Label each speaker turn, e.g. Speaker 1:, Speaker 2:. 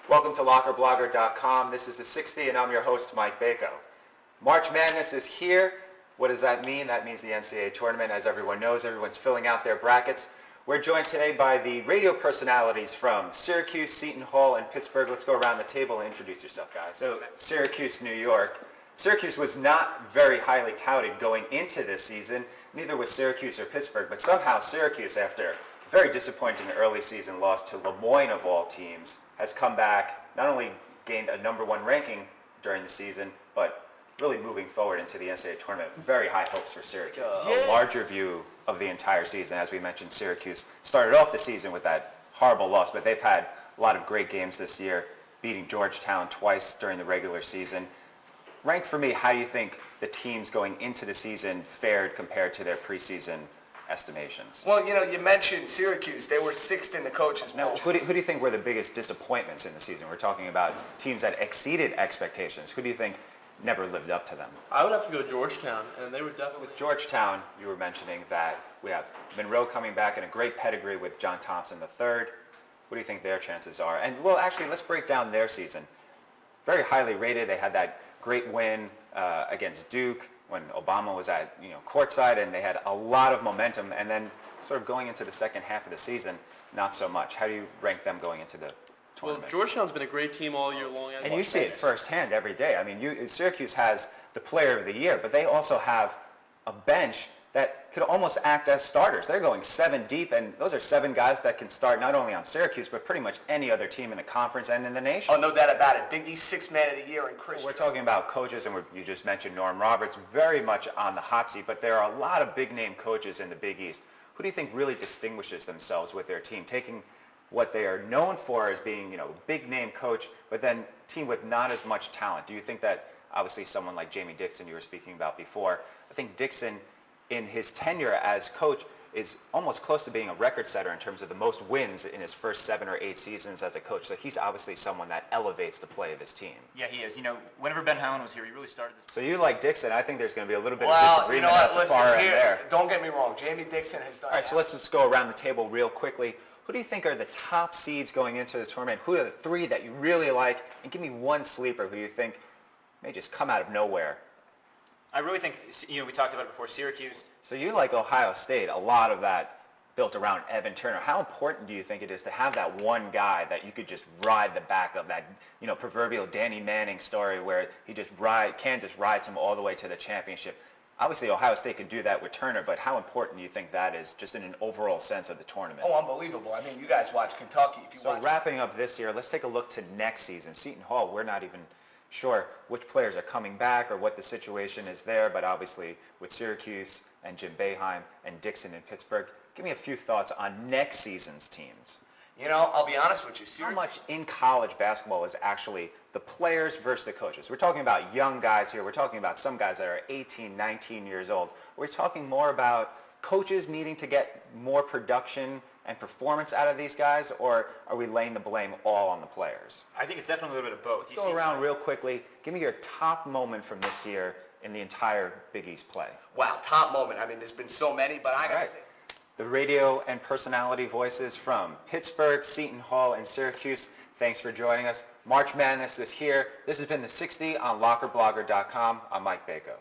Speaker 1: Welcome to LockerBlogger.com. This is the 60 and I'm your host, Mike Bako. March Madness is here. What does that mean? That means the NCAA tournament. As everyone knows, everyone's filling out their brackets. We're joined today by the radio personalities from Syracuse, Seton Hall, and Pittsburgh. Let's go around the table and introduce yourself, guys. So, Syracuse, New York. Syracuse was not very highly touted going into this season. Neither was Syracuse or Pittsburgh, but somehow Syracuse, after a very disappointing early season loss to Lemoyne of all teams, has come back, not only gained a #1 ranking during the season, but really moving forward into the NCAA tournament. Very high hopes for Syracuse. A larger view of the entire season. As we mentioned, Syracuse started off the season with that horrible loss, but they've had a lot of great games this year, beating Georgetown twice during the regular season. Rank for me how you think the teams going into the season fared compared to their preseason estimations.
Speaker 2: Well, you mentioned Syracuse. They were 6th in the coaches'
Speaker 1: Now,
Speaker 2: poll.
Speaker 1: who do you think were the biggest disappointments in the season? We're talking about teams that exceeded expectations. Who do you think never lived up to them?
Speaker 3: I would have to go Georgetown, and they were definitely...
Speaker 1: With Georgetown, you were mentioning that we have Monroe coming back in a great pedigree with John Thompson III. What do you think their chances are? And, well, actually, let's break down their season. Very highly rated. They had that great win against Duke when Obama was at courtside, and they had a lot of momentum. And then sort of going into the second half of the season, not so much. How do you rank them going into the tournament?
Speaker 3: Well, Georgetown's been a great team all year long.
Speaker 1: And you see it firsthand every day. I mean, Syracuse has the player of the year, but they also have a bench that could almost act as starters. They're going 7 deep, and those are 7 guys that can start not only on Syracuse, but pretty much any other team in the conference and in the nation.
Speaker 2: Oh, no doubt about it. Big East 6th man of the year and Chris.
Speaker 1: We're talking about coaches, and you just mentioned Norm Roberts, very much on the hot seat, but there are a lot of big-name coaches in the Big East. Who do you think really distinguishes themselves with their team, taking what they are known for as being, big-name coach, but then team with not as much talent? Do you think that, obviously, someone like Jamie Dixon you were speaking about before, I think Dixon, in his tenure as coach, is almost close to being a record setter in terms of the most wins in his first 7 or 8 seasons as a coach. So he's obviously someone that elevates the play of his team.
Speaker 4: Yeah, he is. Whenever Ben Howland was here, he really started this.
Speaker 1: So you like Dixon. I think there's going to be a little bit of disagreement at the far end there.
Speaker 2: Don't get me wrong. Jamie Dixon has done.
Speaker 1: All right, so let's just go around the table real quickly. Who do you think are the top seeds going into the tournament? Who are the 3 that you really like? And give me one sleeper who you think may just come out of nowhere.
Speaker 4: I really think, we talked about it before, Syracuse.
Speaker 1: So you like Ohio State, a lot of that built around Evan Turner. How important do you think it is to have that one guy that you could just ride the back of, that proverbial Danny Manning story where Kansas rides him all the way to the championship? Obviously, Ohio State could do that with Turner, but how important do you think that is just in an overall sense of the tournament?
Speaker 2: Oh, unbelievable. I mean, you guys watch Kentucky.
Speaker 1: So wrapping up this year, let's take a look to next season. Seton Hall, we're not even sure which players are coming back or what the situation is there, but obviously with Syracuse and Jim Boeheim and Dixon in Pittsburgh, give me a few thoughts on next season's teams.
Speaker 2: I'll be honest with you.
Speaker 1: How much in college basketball is actually the players versus the coaches? We're talking about young guys here. We're talking about some guys that are 18, 19 years old. We're talking more about coaches needing to get more production and performance out of these guys, or are we laying the blame all on the players?
Speaker 4: I think it's definitely a little bit of both.
Speaker 1: Let's go around real quickly. Give me your top moment from this year in the entire Big East play.
Speaker 2: Wow, top moment. I mean, there's been so many, but I got to say.
Speaker 1: The radio and personality voices from Pittsburgh, Seton Hall, and Syracuse, thanks for joining us. March Madness is here. This has been the 60 on LockerBlogger.com. I'm Mike Bako.